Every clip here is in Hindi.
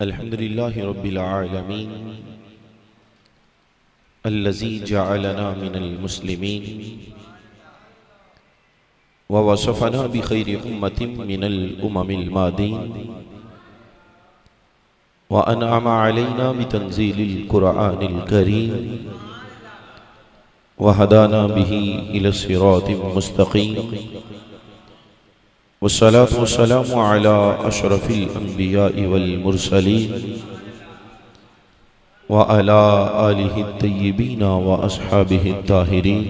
अल्हम्दुलिल्लाहि रब्बिल आलमीन अल्लज़ी जअलना मिनल मुस्लिमीन व वसफ़ना बिखैरि उम्मतिन मिनल उममिल मादीन व अनअमा अलैना बितंज़ीलिल कुरआनिल करीम व हदाना बिही इला सिरातिम मुस्तक़ीम वस्सलातु वस्सलामु अला अशरफिल अंबियाइ वल मुरसलीन व अला आलिहि तय्यिबीन व अस्हाबिहि ताहिरीन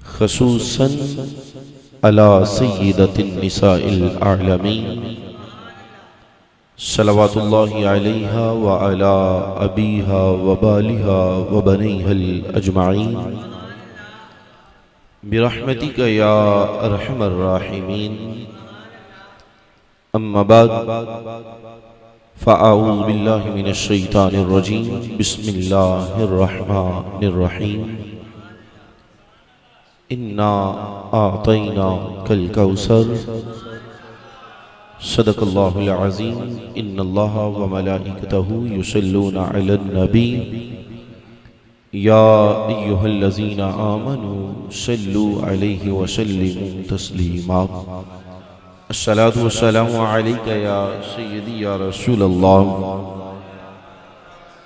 ख़ुसूसन अला सय्यिदतिन निसाइल आलमीन सल्लल्लाहु अलैहा व अला अबीहा व बालिहा व बनैहल अजमाइन बिरहमतिक या अरहमर राहिमीन। अम्मा बाद फ़अऊज़ु बिल्लाहि मिनश शैतानिर रजीम। बिस्मिल्लाहिर रहमानिर रहीम। इन्ना आतैनाकल कौसर सदक़ल्लाहुल अज़ीम। इन्नल्लाहा व मलाइकतहु युसल्लूना अलन नबी या अय्युहल्लज़ीना आमनू सल्लू अलैहि व सल्लिमू तस्लीमा। अस्सलातु वस्सलामु अलैका या सय्यदी या रसूलल्लाह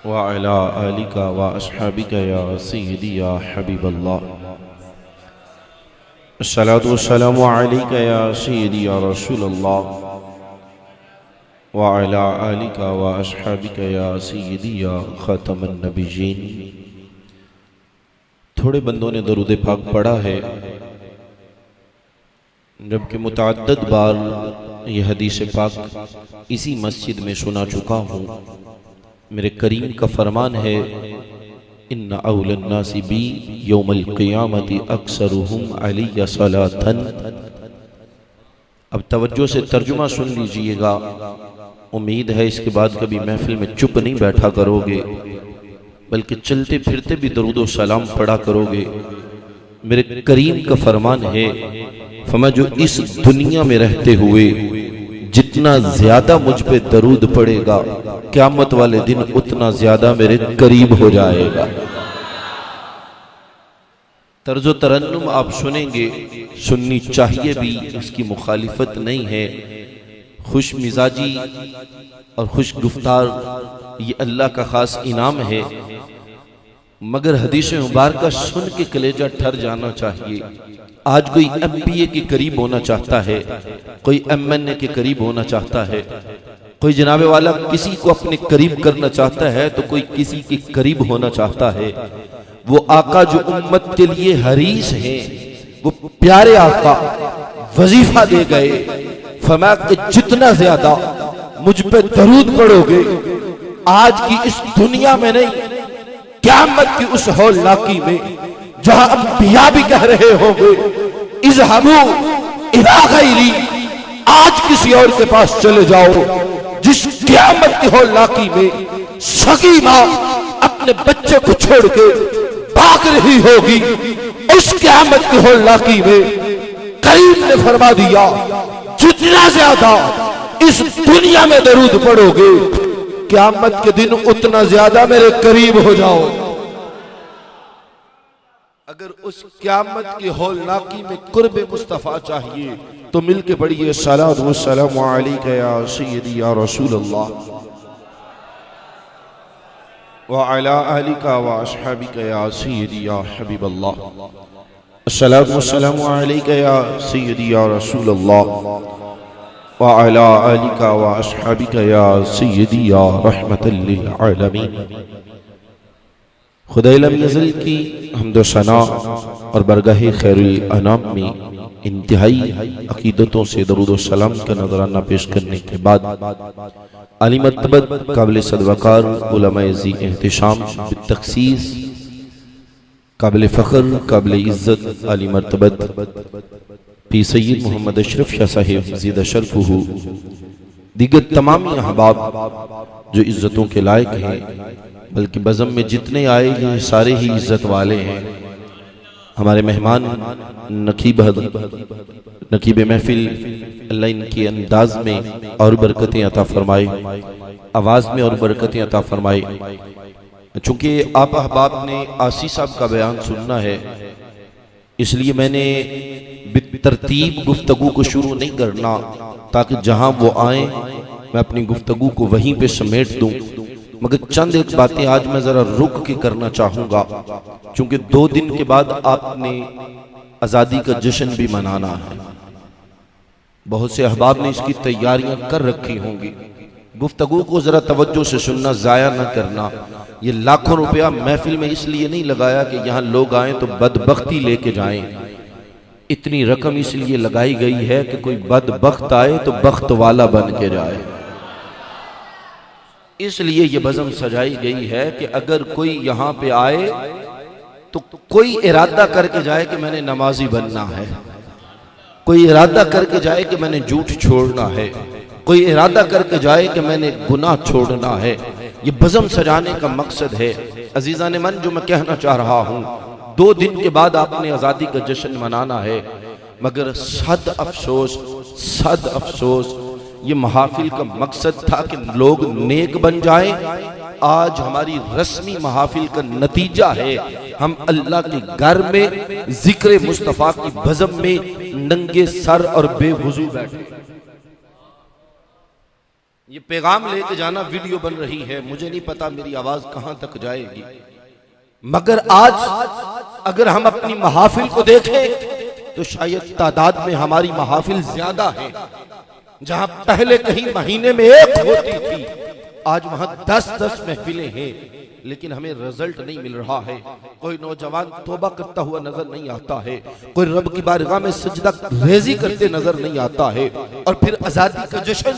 व अला आलिका व अस्हाबिका या सय्यदी या हबीबल्लाह। अस्सलातु वस्सलामु अलैका या सय्यदी या रसूलल्लाह व अला आलिका व अस्हाबिका या सय्यदी या खातमन नबिय्यीन। थोड़े बंदों ने दरूद पाक पढ़ा है, जबकि मुतअद्दिद बार यह हदीस पाक इसी मस्जिद में सुना चुका हूँ। मेरे करीम का फरमान है, इन्ना औलन नासी बी यौमल क़ियामति अक्सरुहुम अलैया सलातन। अब तवज्जो से तर्जुमा सुन लीजिएगा। उम्मीद है इसके बाद कभी महफिल में चुप नहीं बैठा करोगे, बल्कि चलते फिरते भी दरूद व सलाम पढ़ा करोगे। मेरे करीम का फरमान है, फरमा जो इस दुनिया में रहते हुए जितना ज्यादा मुझ पे दरूद पड़ेगा, क़यामत वाले दिन उतना ज्यादा मेरे करीब हो जाएगा। तर्जो तरन्नुम आप सुनेंगे, सुननी चाहिए भी, इसकी मुखालिफत नहीं है। खुश मिजाजी और खुश गुफ्तार ये अल्लाह का खास इनाम है, मगर हदीस मुबारका सुन के कलेजा ठर जाना चाहिए। आज कोई एमपीए के करीब होना चाहता है, कोई एमएनए के करीब होना चाहता है, कोई जनाबे वाला किसी को अपने करीब करना चाहता है, तो कोई किसी के करीब होना चाहता है। वो आका जो उम्मत के लिए हरीस है, वो प्यारे आका वजीफा दे गए, फरमा के जितना ज्यादा मुझ पे दरूद पढ़ोगे, आज की इस दुनिया में नहीं, क़यामत की उस हौलनाकी में जहां अंबिया भी कह रहे होंगे इज़हबू इला गैरी, आज किसी और के पास चले जाओ। जिस क़यामत की हौलनाकी में सगी मां अपने बच्चे को छोड़ के भाग रही होगी, उस क़यामत की हौलनाकी में करीम ने फरमा दिया, जितना ज्यादा इस दुनिया में दरूद पढ़ोगे, क़यामत के दिन उतना ज्यादा मेरे करीब हो जाओ। अगर उस क़यामत की हौलनाकी में कुर्ब मुस्तफ़ा चाहिए तो मिलके पढ़िए, सलात व सलाम अलैका या सय्यदी या रसूलल्लाह व अला आलिका व अस्हाबिका या सय्यदी या हबीबल्लाह। अस्सलातु व सलाम अलैका या सय्यदी या रसूलल्लाह व अला आलिका व अस्हाबिका या सय्यदी या रहमतल लिल आलमीन। खुदाए लम यज़ल की हम्द व सना और बरगाहे खैरुल अनाम में इंतहाई अकीदतों से दरूद व सलाम का नजराना पेश करने के बाद आली मर्तबत काबिल सदवकार उलमाए ज़ी एहतिशाम बित्तख़सीस काबिल फ़ख्र काबिल इज़्ज़त आली मर्तबत पी सय्यद मोहम्मद अशरफ शाह साहिब ज़ीदा शरफ़ुहु, दीगर तमाम अहबाब जो इज़्ज़तों के लायक हैं, बल्कि बज़म में जितने आए ये सारे ही इज़्ज़त वाले हैं। हमारे मेहमान नकीब महफिल अल्लाह इनके अंदाज में और बरकतें अता फरमाए, आवाज़ में और बरकतें अता फरमाए। चूँकि आप अहबाब ने आसी साहब का बयान सुनना है, इसलिए मैंने तरतीब गुफ्तगू को शुरू नहीं करना, ताकि जहाँ वो आए मैं अपनी गुफ्तगू को वहीं पे समेट दूं। मगर चंद एक बातें आज मैं ज़रा रुक के करना चाहूँगा, चूँकि 2 दिन के बाद आपने आज़ादी का जश्न भी मनाना है। बहुत से अहबाब ने इसकी तैयारियां कर रखी होंगी। गुफ्तगू को ज़रा तवज्जो से सुनना, ज़ाया न करना। ये लाखों रुपया महफिल में इसलिए नहीं लगाया कि यहाँ लोग आए तो बदबख्ती लेके जाएं। इतनी रकम इसलिए लगाई गई है कि कोई बदबख्त आए तो बख्त वाला बन के जाए। इसलिए ये बज़म सजाई गई है कि अगर कोई यहाँ पे आए तो कोई इरादा करके जाए कि मैंने नमाजी बनना है, कोई इरादा करके जाए कि मैंने झूठ छोड़ना है, कोई इरादा करके जाए कि मैंने गुनाह छोड़ना है। ये बज़म सजाने का मकसद है। अजीज़ा ने मन, जो मैं कहना चाह रहा हूँ, 2 दिन के बाद आपने आज़ादी का जश्न मनाना है। मगर सद अफसोस ये महाफिल का मकसद था कि लोग नेक बन जाएं। आज हमारी रस्मी महाफिल का नतीजा है, हम अल्लाह के घर में जिक्र मुस्तफ़ा की बज़म में नंगे सर और बेवुज़ू बैठे। ये पैगाम लेके जाना वीडियो बन रही है, मुझे नहीं पता मेरी आवाज कहां तक जाएगी। मगर आज अगर हम अपनी महाफिल को देखें तो शायद तादाद में हमारी महाफिल ज्यादा है। जहां पहले कहीं महीने में 1 होती थी, आज वहां 10-10 महफिलें हैं, लेकिन हमें रिजल्ट नहीं मिल रहा है। कोई नौजवान तौबा करता हुआ नजर नहीं आता है, कोई रब की बारगाह में सजदा रेजी करते नजर नहीं आता है। और फिर आजादी का जश्न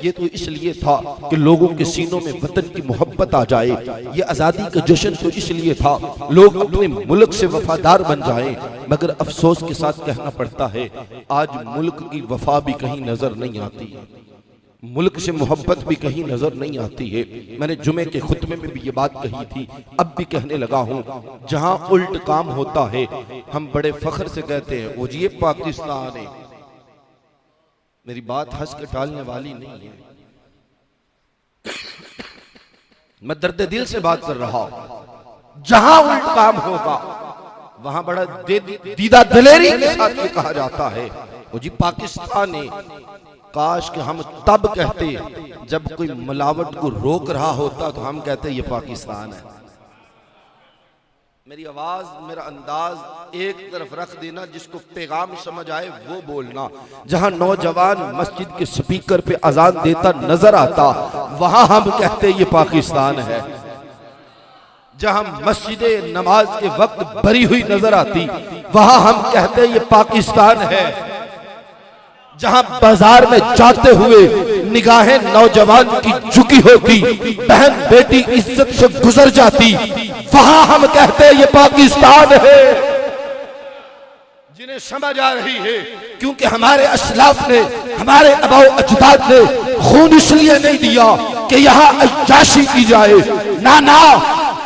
ये तो इसलिए था कि लोगों के सीनों में वतन की मोहब्बत आ जाए। ये आजादी का जश्न तो इसलिए था लोग अपने मुल्क से वफादार बन जाएं। मगर अफसोस के साथ कहना पड़ता है, आज मुल्क की वफा भी कहीं नजर नहीं आती है, मुल्क से मोहब्बत भी कहीं नजर नहीं आती है। मैंने जुमे के खुतबे में भी ये बात कही थी, अब भी कहने लगा हूं। जहां उल्ट काम होता है हम बड़े फख्र से कहते हैं, वो जी ये पाकिस्तान है। मेरी बात हंस के टालने वाली नहीं है, मैं दर्द दिल से बात कर रहा हूं। जहां उल्ट काम होगा वहां बड़ा दीदा दिलेरी के साथ ये कहा जाता है, वो जी पाकिस्तान है। काश कि हम तब कहते जब कोई मिलावट को रोक रहा होता, तो हम कहते ये पाकिस्तान है। मेरी आवाज, मेरा अंदाज एक तरफ रख देना, जिसको पैगाम समझ आए वो बोलना। जहां नौजवान मस्जिद के स्पीकर पे अजान देता नजर आता, वहां हम कहते ये पाकिस्तान है। जहां मस्जिद नमाज के वक्त भरी हुई नजर आती, वहां हम कहते ये पाकिस्तान है। जहां बाजार में जाते हुए निगाहें नौजवान की झुकी होती, बहन बेटी इज्जत से गुजर जाती, वहां हम कहते ये पाकिस्तान है। जिन्हें समझ आ रही है, क्योंकि हमारे असलाफ ने, हमारे अबाओ अजदाद ने खून इसलिए नहीं दिया कि यहां अय्याशी की जाए, ना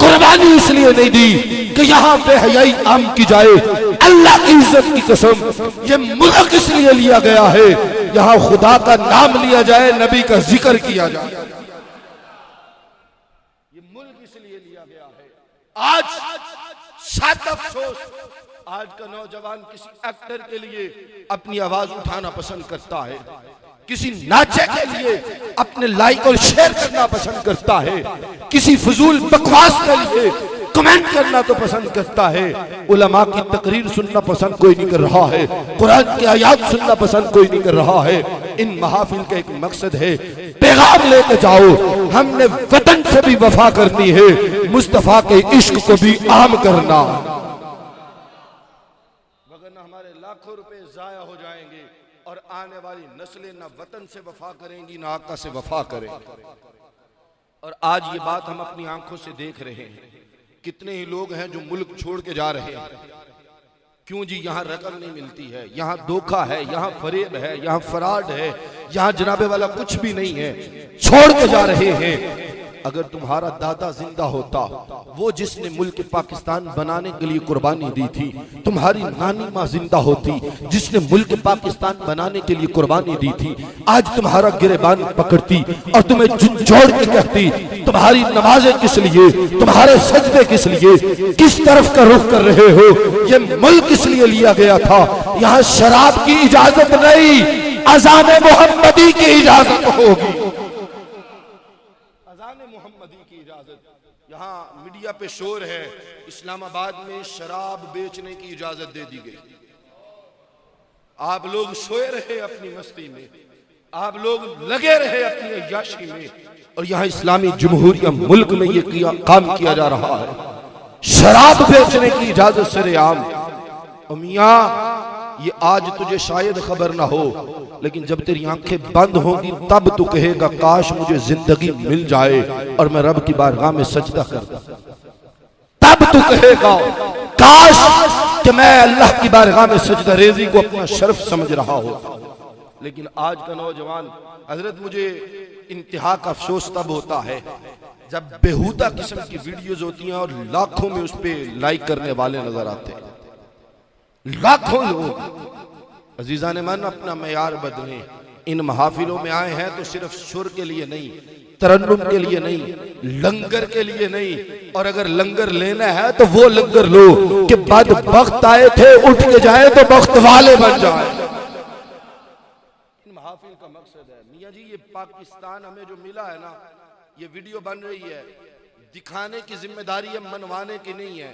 कुर्बानी इसलिए नहीं दी कि यहां बेहयाई आम की जाए। अल्लाह की इज्जत की कसम, ये मुल्क इसलिए लिया गया है यहां खुदा का नाम लिया जाए, नबी का जिक्र किया जाए। ये मुल्क इसलिए लिया गया है। आज सात अफसोस, आज का नौजवान किसी एक्टर के लिए अपनी आवाज उठाना पसंद करता है, किसी नाचे के लिए अपने लाइक और शेयर करना पसंद करता है, किसी फजूल बकवास के लिए कमेंट करना तो पसंद करता है, उलमा की तकरीर सुनना पसंद कोई नहीं कर रहा है, कुरान की आयत सुनना पसंद कोई नहीं कर रहा है। इन महाफिल का एक मकसद है, पैगाम लेके जाओ, हमने वतन से भी वफा करनी है, मुस्तफा के इश्क को भी आम करना, वरना हमारे लाखों रुपए जाया हो जाएंगे और आने वाली नस्लें ना वतन से वफा करेंगी ना आका से वफा करेंगी। और आज ये बात हम अपनी आंखों से देख रहे हैं, कितने ही लोग हैं जो मुल्क छोड़ के जा रहे हैं। क्यों जी? यहाँ रकम नहीं मिलती है, यहाँ धोखा है, यहाँ फरेब है, यहाँ फराड है, यहाँ जनाबे वाला कुछ भी नहीं है, छोड़ के जा रहे हैं। अगर तुम्हारा दादा जिंदा होता, वो जिसने मुल्क पाकिस्तान बनाने के लिए कुर्बानी दी थी, तुम्हारी नानी माँ जिंदा होती जिसने मुल्क पाकिस्तान बनाने के लिए कुर्बानी दी थी, आज तुम्हारा गिरेबान पकड़ती और तुम्हें झुंझोड़ के कहती तुम्हारी नमाजें किस लिए, तुम्हारे सजदे किस लिए, किस तरफ का रुख कर रहे हो, ये मुल्क इसलिए लिया गया था, यहाँ शराब की इजाजत नहीं, अज़ान मोहम्मदी की इजाजत होगी। अज़ान मोहम्मदी की इजाजत। यहाँ मीडिया पे शोर है, इस्लामाबाद में शराब बेचने की इजाजत दे दी गई। आप लोग सोए रहे अपनी मस्ती में, आप लोग लगे रहे अपनी अय्याशी में, और यहाँ इस्लामी जमहूरिया मुल्क में ये काम किया जा रहा है। शराब बेचने की इजाजत सरेआम। मियां ये आज तुझे शायद खबर ना हो, लेकिन जब तेरी आंखें बंद होंगी तब तू कहेगा काश मुझे जिंदगी मिल जाए और मैं रब की बारगाह में सजदा करता। तब तू कहेगा काश कि मैं अल्लाह की बारगाह में सजदा रेजी को अपना शर्फ समझ रहा हो। लेकिन आज का नौजवान हजरत, मुझे इंतहा का अफसोस तब होता है जब बेहुदा किस्म की वीडियोज होती हैं और लाखों में उस पर लाइक करने वाले नजर आते हैं। लाखों लोग अजीजा ने मन अपना मयार बदले, इन महाफिलों में आए हैं तो सिर्फ सुर के लिए नहीं, तरन्नुम के लिए नहीं, लंगर के लिए नहीं, और अगर लंगर लेना है तो वो लंगर लो कि बाद वक्त आए थे उठ के जाए तो वक्त वाले बन जाए। इन महाफिल का मकसद है मियां जी, ये पाकिस्तान हमें जो मिला है ना, ये वीडियो बन रही है, दिखाने की जिम्मेदारी है, मनवाने की नहीं है।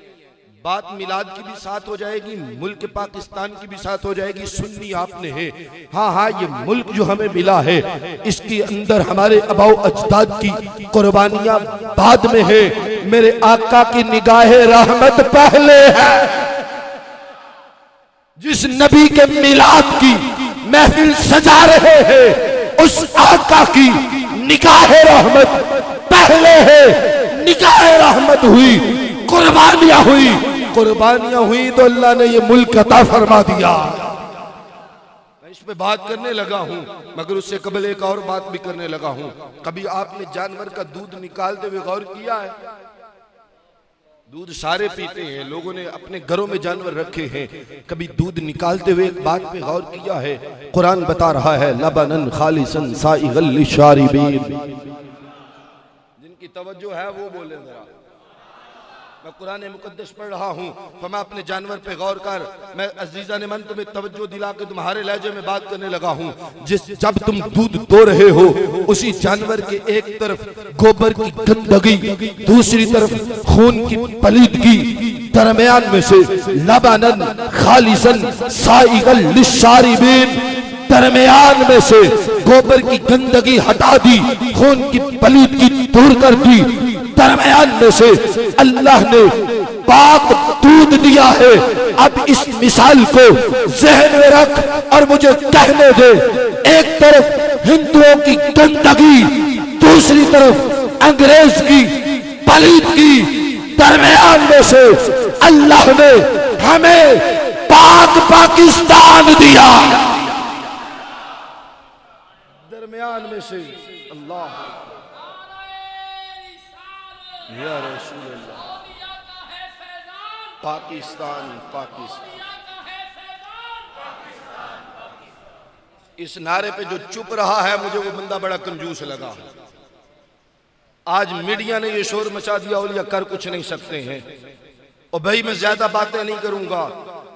बात मिलाद की भी साथ हो जाएगी, मुल्क पाकिस्तान की भी साथ हो जाएगी, सुन्नी आपने है। हाँ हाँ, ये मुल्क जो हमें मिला है इसके अंदर हमारे अबाओ अजदाद की कुर्बानियां बाद में है, मेरे आका की निगाहे रहमत पहले है। जिस नबी के मिलाद की महफिल सजा रहे हैं उस आका की निगाहे रहमत पहले है। निगाहे रहमत हुई, कुर्बानियां हुई, कुर्बानियां हुई तो अल्लाह ने ये मुल्क अता फरमा दिया। मैं इस पे बात करने लगा हूं, मगर उससे कबल एक और बात भी करने लगा हूं। कभी आपने जानवर का दूध निकालते हुए गौर किया है? दूध सारे पीते हैं, लोगों ने अपने घरों में जानवर रखे हैं, कभी दूध निकालते हुए एक बात पे गौर किया है? कुरान बता रहा है लबनन खालिसन साइगल लिशारिबीन। जिनकी तवज्जो है वो बोले जरा। मैं कुरान मुकद्दस पढ़ रहा हूँ, फरमा अपने जानवर पे गौर कर। मैं अजीजा ने मन तुम्हें तवज्जो दिला के तुम्हारे लहजे में बात करने लगा हूँ। जब तुम दूध दो रहे हो, उसी जानवर के एक तरफ गोबर की गंदगी, दूसरी तरफ खून की पलीदगी, दरमियान में से लबनन खालिसन साइगल लिशारिबीन, दरमियान में से गोबर की गंदगी हटा दी, खून की पलीदगी दूर कर दी, दरमियान में से अल्लाह ने पाक दूध दिया है। अब इस मिसाल को ज़हन में रख और मुझे कहने दे, एक तरफ हिंदुओं की गंदगी, दूसरी तरफ अंग्रेज की पलीदगी, दरमियान में से अल्लाह ने हमें पाक पाकिस्तान दिया। दरमियान में से अल्लाह या रसूल अल्लाह, पाकिस्तान पाकिस्तान। इस नारे पे जो चुप रहा है मुझे वो बंदा बड़ा कंजूस लगा। आज मीडिया ने ये शोर मचा दिया, औलिया कर कुछ नहीं सकते हैं। और भाई मैं ज्यादा बातें नहीं करूंगा,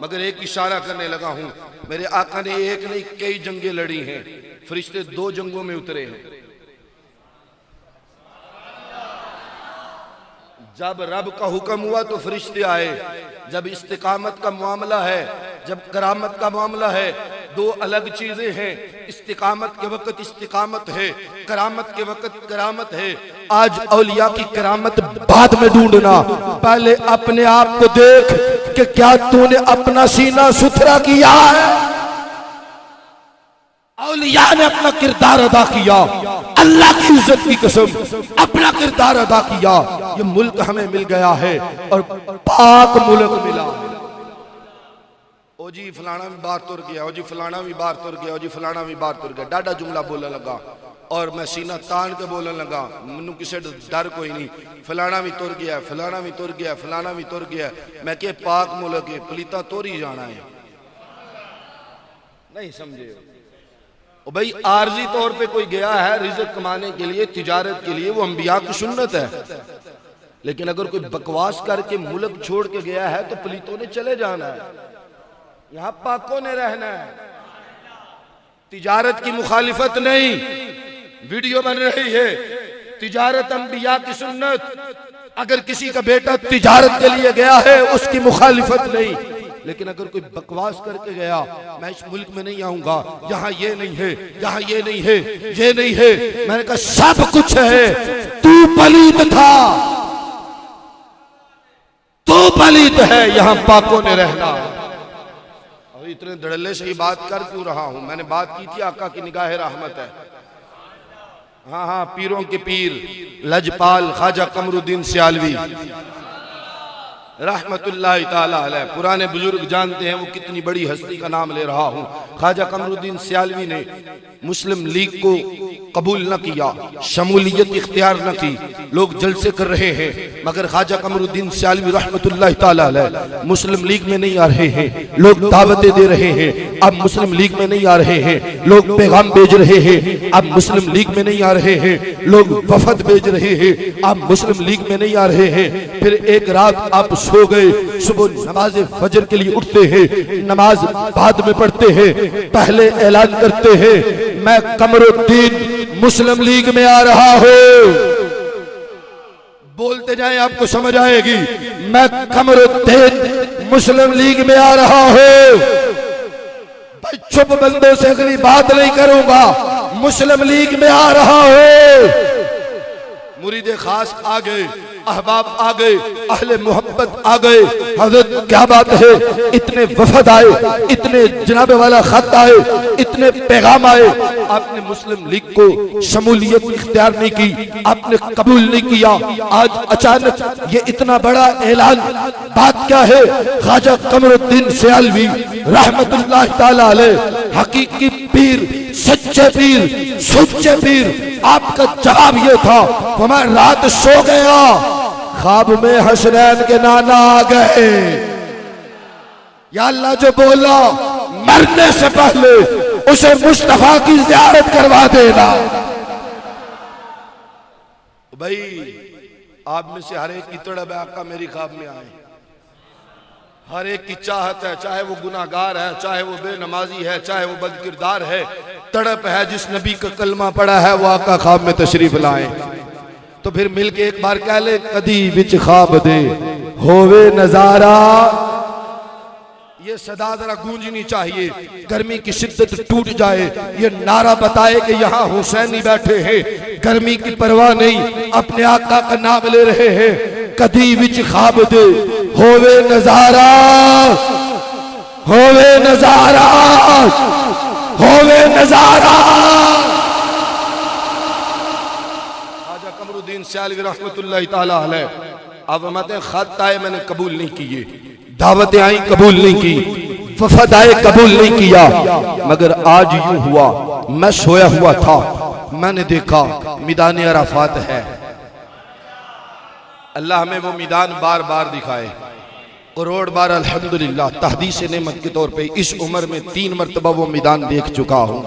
मगर एक इशारा करने लगा हूं। मेरे आका ने एक नहीं कई जंगें लड़ी हैं, फरिश्ते 2 जंगों में उतरे हैं। जब रब का हुक्म हुआ तो फरिश्ते आए, जब इस्तिकामत का मामला है, जब करामत का मामला है, 2 अलग चीजें हैं। इस्तिकामत के वक्त इस्तिकामत है, करामत के वक्त करामत है। आज औलिया की करामत बाद में ढूंढना, पहले अपने आप को देख कि क्या तूने अपना सीना सुथरा किया है। औलिया ने अपना किरदार अदा किया, अल्लाह की इज्जत की कसम अपना किरदार अदा किया। ये मुल्क हमें मिल गया है और पाक मुल्क मिला। ओ जी फलाना भी बाहर तुर गया, ओ जी फलाना भी बाहर तुर गया, ओ जी फलाना भी बाहर तुर गया। डाडा जुमला बोलने लगा, और मैं सीना तान के बोलने लगा, मैनू किसी डर कोई नहीं, फलाना भी तुर गया, फलाना भी तुर गया, फलाना भी तुर गया। मैं के पाक मुल्क है, पलीता तुर ही जाना है। नहीं समझे ओ भाई, आर्जी तौर पे कोई गया है रिज़्क़ कमाने के लिए, तिजारत के लिए, वो अंबिया की सुन्नत है। लेकिन अगर कोई बकवास करके मुल्क छोड़ के गया है तो पलीतों ने चले जाना है, यहां पाकों ने रहना है। तिजारत की मुखालिफत नहीं। वीडियो बन रही है, तिजारत अंबिया की सुन्नत। अगर किसी का बेटा तिजारत के लिए गया है उसकी मुखालिफत नहीं। लेकिन अगर कोई बकवास करके गया, मैं इस मुल्क में नहीं आऊंगा, यहाँ ये नहीं है, यहाँ ये नहीं है, ये नहीं है, मैंने कहा सब कुछ है, तू पलीत था, तू पलीत है, यहाँ पाकों ने रहना। अभी इतने धड़ल्ले से ही बात कर क्यों रहा हूं? मैंने बात की थी आका की निगाह रहमत है। हाँ हाँ, पीरों के पीर लजपाल ख्वाजा कमरुद्दीन सियालवी रहमतुल्लाह ताला अलैह, पुराने बुजुर्ग जानते हैं वो कितनी बड़ी हस्ती का नाम ले रहा हूँ। ख्वाजा कमरुद्दीन सियालवी ने मुस्लिम लीग को कबूल न किया, शमूलियत इख्तियार न की। लोग जलसे कर रहे हैं मगर ख्वाजा कमरुद्दीन सियालवी रहमतुल्लाह ताला अलैह मुस्लिम लीग में नहीं आ रहे हैं। लोग दावतें दे रहे हैं, अब मुस्लिम लीग में नहीं आ रहे हैं। लोग पैगाम भेज रहे हैं, अब मुस्लिम लीग में नहीं आ रहे हैं। लोग वफद भेज रहे हैं, अब मुस्लिम लीग में नहीं आ रहे हैं। फिर एक रात आप सो गए, सुबह नमाज फजर के लिए उठते हैं, नमाज बाद में पढ़ते हैं, पहले ऐलान करते हैं मैं कमरुद्दीन मुस्लिम लीग में आ रहा हूं। बोलते जाए आपको समझ आएगी। मैं कमरुद्दीन मुस्लिम लीग में आ रहा हूं। भाई चुप बंदों से अगली बात नहीं करूंगा, मुस्लिम लीग में आ रहा हूं। मुरीदे खास आ गए, अहबाब आ गए, अहले मोहब्बत आ गए। हजरत क्या बात है, इतने वफद आए, इतने जनाबे वाला खत आए, इतने पैगाम आए। आपने मुस्लिम लीग को शमूलियत इख्तियार नहीं की, आपने कबूल नहीं किया। आज अचानक ये इतना बड़ा ऐलान, बात क्या है? ख्वाजा कमरुद्दीन सियालवी रहमतुल्लाह ताला अलैह हकीकी पीर, सच्चे पीर, सच्चे पीर। आपका जवाब ये था, मैं रात सो गया, ख्वाब में हसनैन के नाना आ गए। या अल्लाह जो बोला मरने से पहले उसे मुस्तफा की ज़ियारत करवा देना। भाई आप में से हर एक की तड़प है आका मेरी ख्वाब में आए। हर एक की चाहत है, चाहे वो गुनाहगार है, चाहे वो बेनमाजी है, चाहे वो बदकिरदार है। तड़प है जिस नबी का कलमा पड़ा है वो आका ख्वाब में तशरीफ लाए। तो फिर मिलके एक बार कह ले, कदी विच ख्वाब दे होवे नजारा। ये सदा जरा गूंजनी चाहिए, गर्मी की शिद्दत टूट जाए, ये नारा बताए कि यहाँ हुसैनी बैठे हैं, गर्मी की परवाह नहीं, अपने आका का नाम ले रहे हैं। कदी विच ख्वाब दे होवे नजारा, होवे नजारा, होवे नजारा। ख्वाजा कमरुद्दीन सियालवी रहमतुल्लाह ताला अलैह, अब हमारे खत आए मैंने कबूल नहीं किए, दावतें आई कबूल नहीं की, वफद आए कबूल नहीं किया। मगर आज यूं हुआ, मैं सोया हुआ था, मैंने देखा मैदान अराफात है। अल्लाह हमें वो मैदान बार बार दिखाए, करोड़ बार अल्हम्दुलिल्लाह तहदीस नेमत के तौर पे इस उम्र में 3 मरतबा वो मैदान देख चुका हूँ।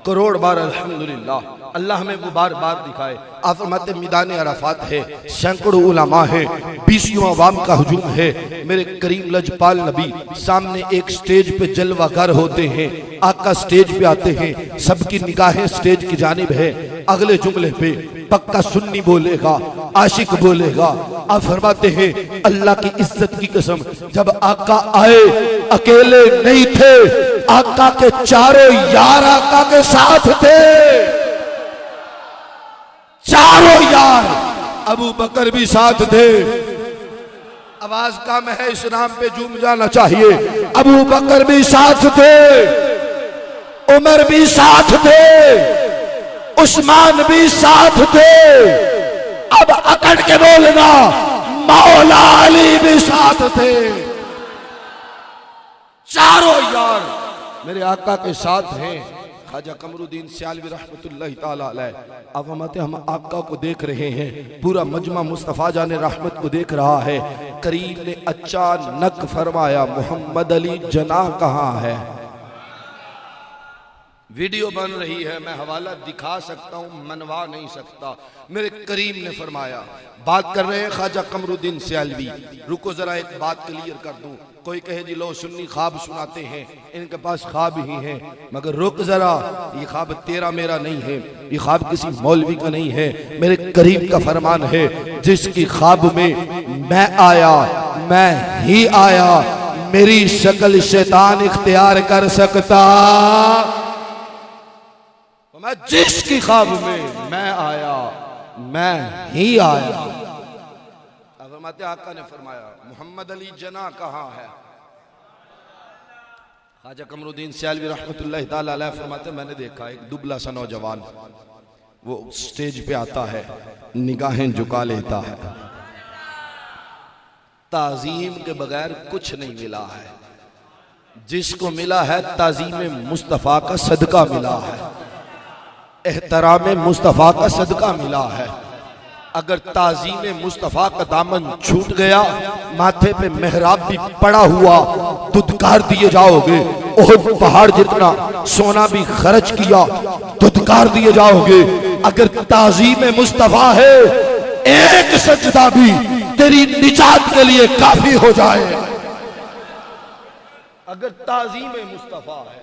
करोड़ बार अल्हम्दुलिल्लाह, अल्लाह हमें वो बार बार दिखाए। आप फरमाते मैदान अराफात है, सैकड़ों उलमा है, 20 अवाम का हुजूम है। मेरे करीम लजपाल नबी सामने एक स्टेज पे जलवागर होते हैं, आका स्टेज पे आते हैं, सबकी निगाहें स्टेज की जानिब है। अगले जुमले पे पक्का सुन्नी बोलेगा, आशिक बोलेगा। आप फरमाते हैं अल्लाह की इज्जत की कसम, जब आका आए अकेले नहीं थे, आका के चारों यार आका के साथ थे, चारों यार। अबू बकर भी साथ थे, आवाज कम है, इस नाम पे झूम जाना चाहिए। अबू बकर भी साथ थे, उमर भी साथ थे, उस्मान भी साथ थे। अब अकड़ के बोलना, मौला अली भी साथ थे। चारों यार मेरे आका के साथ हैं। ख्वाजा कमरुद्दीन सियालवी रहमतुल्लाह ताला अलैह। अब हम आका को देख रहे हैं, पूरा मजमा मुस्तफ़ा जाने रहमत को देख रहा है। करीम ने अचानक फरमाया मोहम्मद अली जना कहाँ है। वीडियो बन रही है, मैं हवाला दिखा सकता हूं, मनवा नहीं सकता। मेरे करीम ने फरमाया, बात कर रहे हैं ख्वाजा कमरुद्दीन सियालवी। रुको जरा एक बात क्लियर कर दूं। कोई कहे जी लो सुन्नी ख्वाब सुनाते हैं, इनके पास ख्वाब ही है, मगर रुक जरा, ये ख्वाब तेरा मेरा नहीं है, ये ख्वाब किसी मौलवी का नहीं है। मेरे करीम का फरमान है, जिसकी ख्वाब में मैं आया, मैं ही आया, मेरी शक्ल शैतान इख्तियार कर सकता। मैं जिसकी ख्वाब में मैं आया, मैं ही आया। अब आका ने फरमाया मोहम्मद अली जना कहाँ है। ख्वाजा कमरुद्दीन सियालवी रहमतुल्लाह ताला अलैह फरमाते, मैंने देखा एक दुबला सा नौजवान वो स्टेज पे आता है, निगाहें झुका लेता है, ताजीम के बगैर कुछ नहीं मिला है, जिसको मिला है ताजीम मुस्तफ़ा का सदका मिला है, एहतराम मुस्तफ़ा का सदका मिला है। अगर ताजीम मुस्तफ़ा का दामन छूट गया, माथे पे मेहराब भी पड़ा हुआ, दुदकार दिए जाओगे। ओहद पहाड़ जितना सोना भी खर्च किया, दुदकार दिए जाओगे। अगर ताजीम मुस्तफ़ा है, एक सजदा भी तेरी निजात के लिए काफी हो जाए। अगर ताजीम मुस्तफ़ा है,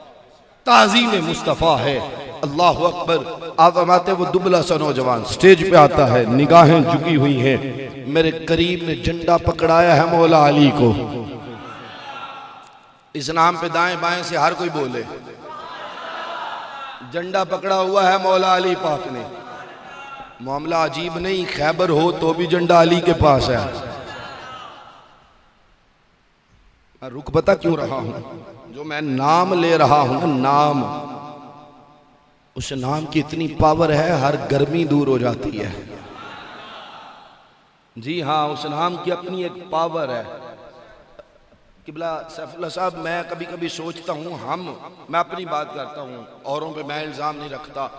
ताज़ीम मुस्तफ़ा है। अल्लाह अकबर। आप amaते वो दुबला सा नौजवान स्टेज पे आता है, निगाहें झुकी हुई हैं। मेरे करीम ने झंडा पकड़ाया है मौला अली को। इस नाम पे दाएं बाएं से हर कोई बोले, झंडा पकड़ा हुआ है मौला अली पाक ने। मामला अजीब नहीं, खैबर हो तो भी झंडा अली के पास है। मैं रुक पता क्यों रहा हूं, जो मैं नाम ले रहा हूं ना, नाम, उस नाम की इतनी पावर है, हर गर्मी दूर हो जाती है। जी हाँ, उस नाम की अपनी एक पावर है। किबला सैफुल्लाह साहब, मैं कभी कभी सोचता हूँ, मैं अपनी बात करता हूँ, औरों पे मैं इल्जाम नहीं रखता।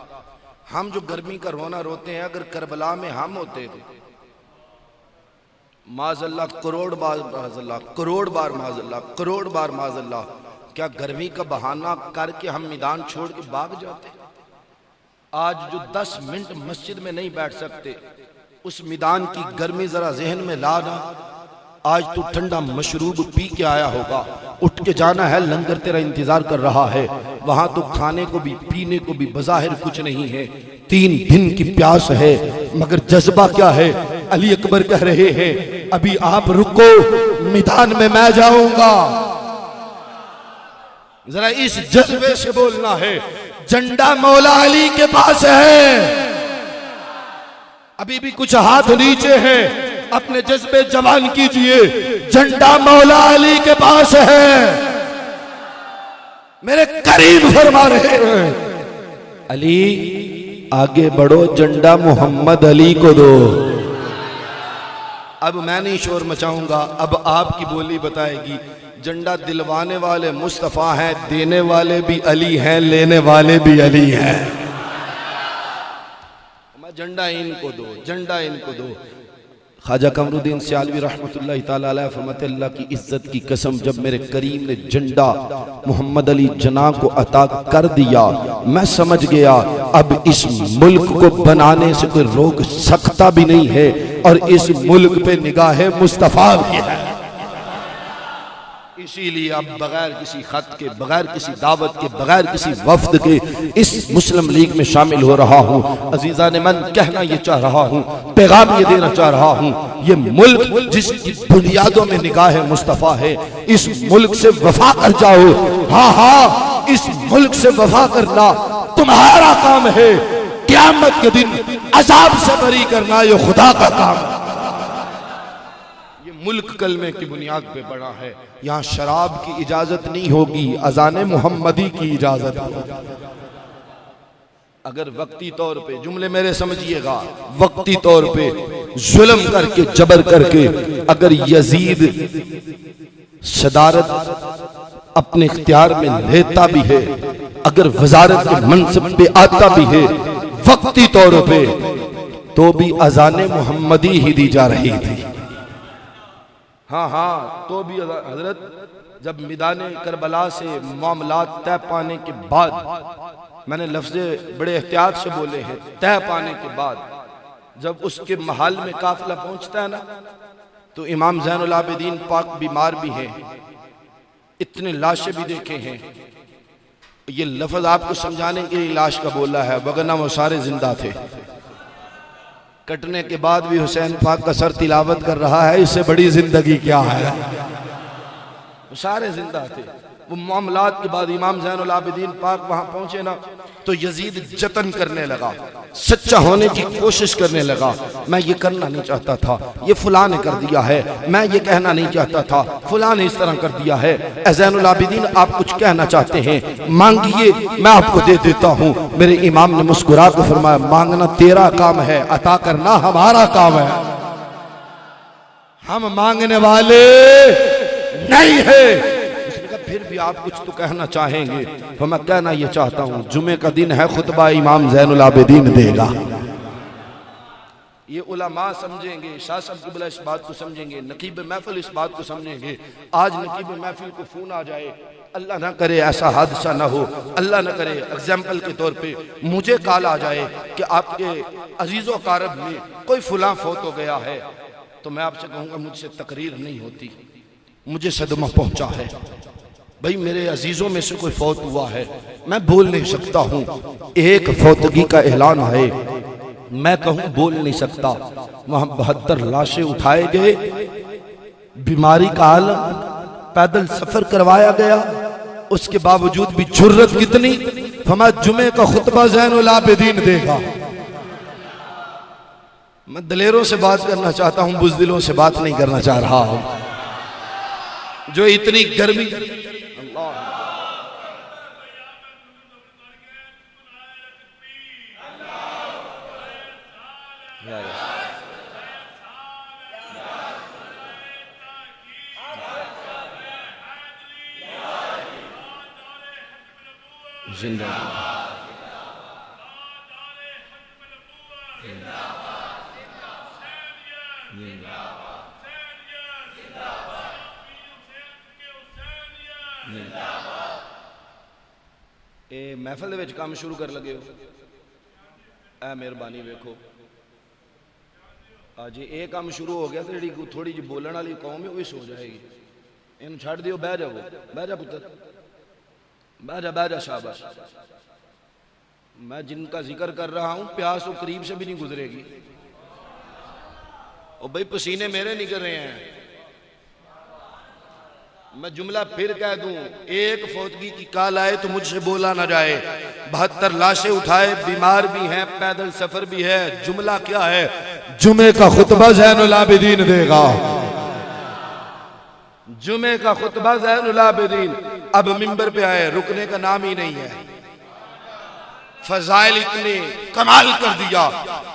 हम जो गर्मी का रोना रोते हैं, अगर करबला में हम होते थे, माज़अल्लाह करोड़ बार माज़अल्लाह, करोड़ बार माज़अल्लाह, करोड़ बार माज़अल्लाह, क्या गर्मी का बहाना करके हम मैदान छोड़ के भाग जाते? आज जो 10 मिनट मस्जिद में नहीं बैठ सकते, उस मैदान की गर्मी जरा जहन में लाना। आज तू ठंडा मशरूब पी के आया होगा, उठ के जाना है, लंगर तेरा इंतजार कर रहा है। वहां तो खाने को भी पीने को भी बज़ाहिर कुछ नहीं है, 3 दिन की प्यास है, मगर जज्बा क्या है? अली अकबर कह रहे हैं, अभी आप रुको, मैदान में मैं जाऊंगा। जरा इस जज्बे से बोलना है, झंडा मौला अली के पास है। अभी भी कुछ हाथ नीचे हैं, अपने जज्बे जवान कीजिए, झंडा मौला अली के पास है। मेरे करीम फरमा रहे हैं, अली आगे बढ़ो, झंडा मोहम्मद अली को दो। अब मैं नहीं शोर मचाऊंगा, अब आपकी बोली बताएगी। झंडा दिलवाने वाले मुस्तफ़ा हैं, देने वाले भी अली हैं, लेने वाले भी अली हैं। झंडा इनको दो, झंडा इनको दो। ख्वाजा कमरुद्दीन सियालवी रहमतुल्लाह ताला अलैह फरमाते, अल्लाह की इज्जत की कसम, जब मेरे करीम ने झंडा मोहम्मद अली जना को अता कर दिया, मैं समझ गया अब इस मुल्क को बनाने से कोई रोक सकता भी नहीं है, और इस मुल्क पे निगाहे मुस्तफ़ा भी है। इसीलिए अब बगैर किसी खत के, बगैर किसी दावत के, बगैर किसी वफ्द के इस मुस्लिम लीग में शामिल हो रहा हूँ। अजीजा ने मन कहना ये चाह रहा हूँ, पैगाम ये देना चाह रहा हूँ, ये मुल्क जिसकी बुनियादों में निगाह मुस्तफ़ा है, इस मुल्क से वफा कर जाओ। हाँ हाँ, इस मुल्क से वफा करना तुम्हारा काम है, क़यामत के दिन अजाब से बरी करना ये खुदा का काम है। मुल्क कलमे की बुनियाद पे बड़ा है, यहाँ शराब की इजाजत नहीं होगी, अजान मोहम्मदी की इजाजत होगी। अगर वक्ती तौर पे, जुमले मेरे समझिएगा, वक्ती तौर पे जुल्म करके, जबर करके अगर यजीद सदारत अपने इख्तियार में लेता भी है, अगर वजारत के मनसब पे आता भी है वक्ती तौर पे, तो भी अजान मोहम्मदी ही दी जा रही थी। हाँ हाँ, तो भी हजरत जब मैदान करबला से मामलात तय पाने के बाद, मैंने लफ्ज़े बड़े एहतियात से बोले हैं, तय पाने के बाद जब उसके महल में काफिला पहुंचता है ना, तो इमाम ज़ैनुल आबिदीन पाक बीमार भी हैं, इतने लाशें भी देखे हैं। ये लफ्ज़ आपको समझाने के लिए लाश का बोला है, वगरना वो सारे जिंदा थे। कटने के बाद भी हुसैन पाक का सर तिलावत कर रहा है, इससे बड़ी जिंदगी क्या है। वो सारे जिंदा थे। वो मामलात के बाद इमाम ज़ैनुल आबिदीन पाक वहां पहुंचे ना, तो यजीद जतन करने लगा, सच्चा होने की कोशिश करने लगा। मैं ये करना नहीं चाहता था, ये फलां ने कर दिया है, मैं ये कहना नहीं चाहता था, फलां ने इस तरह कर दिया है। ए ज़ैनुल आबिदीन, आप कुछ कहना चाहते हैं, मांगिए, मैं आपको दे देता हूँ। मेरे इमाम ने मुस्कुरा कर फरमाया, मांगना तेरा काम है, अता करना हमारा काम है। हम मांगने वाले नहीं है। फिर भी आप कुछ तो कहना चाहेंगे, तो मैं कहना ये चाहता हूं, जुमे का दिन है, खुतबा इमाम ज़ैनुल आबिदीन देगा। ये उलमा समझेंगे, शाह साहब क़िबला इस बात को समझेंगे, नकीब महफिल इस बात को समझेंगे। आज नकीब महफिल को फोन आ जाए, अल्लाह ना करे ऐसा हादसा ना हो, अल्लाह ना करे, एग्जाम्पल के तौर पे मुझे कॉल आ जाए कि आपके अजीज़ो कारब में कोई फलां फौत हो गया है, तो मैं आपसे कहूँगा मुझसे तकरीर नहीं होती, मुझे सदमा पहुँचा है। भाई मेरे अजीजों में से कोई फौत हुआ है, मैं बोल नहीं सकता हूँ, एक फौतगी का ऐलान है, मैं कहूँ बोल नहीं सकता। वहां 72 लाशें उठाए गए, बीमारी का आलम, पैदल सफर करवाया गया, उसके बावजूद भी जुर्रत कितनी, फरमाया जुमे का खुतबा ज़ैनुल आबिदीन देगा। मैं दलेरों से बात करना चाहता हूँ, बुज़दिलों से बात नहीं करना चाह रहा हूँ। जो इतनी गर्मी, महफिल दे विच काम शुरू कर लगे हो, ऐ मेहरबानी वेखो, अज ये काम शुरू हो गया तो जी थोड़ी जी बोलने वाली कौम है वो भी सो जाएगी। इन छड़ दियो, बह जाओ, बह जा पुत्र, बह जा शाबाश। मैं जिनका जिक्र कर रहा हूं, प्यास तो करीब से भी नहीं गुजरेगी। और भाई पसीने मेरे निकल रहे हैं। मैं जुमला फिर कह दूं, एक फौतगी की काल आए तो मुझसे बोला ना जाए। 72 लाशें उठाए, बीमार भी हैं, पैदल सफर भी है। जुमला क्या है? जुमे का खुतबा ज़ैनुल आबिदीन देगा। जुमे का खुतबा ज़ैनुल आबिदीन। अब मिंबर पे आए, रुकने का नाम ही नहीं है। फजाइल इतने कमाल कर दिया,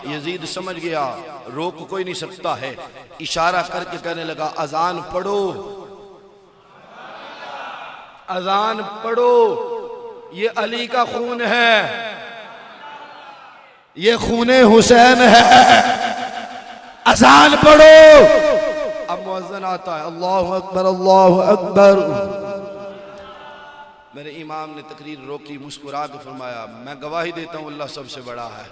यजीद समझ गया रोक कोई नहीं सकता है। इशारा करके कहने लगा, अजान पढ़ो, अजान पढ़ो, ये अली का खून है, ये खूने हुसैन है, अजान पढ़ो। अब मुअज्जिन आता है, अल्लाहु अकबर, अल्लाहु अकबर। मेरे इमाम ने तकरीर रोकी, मुस्कुरा के फरमाया, मैं गवाही देता हूं अल्लाह सबसे बड़ा है।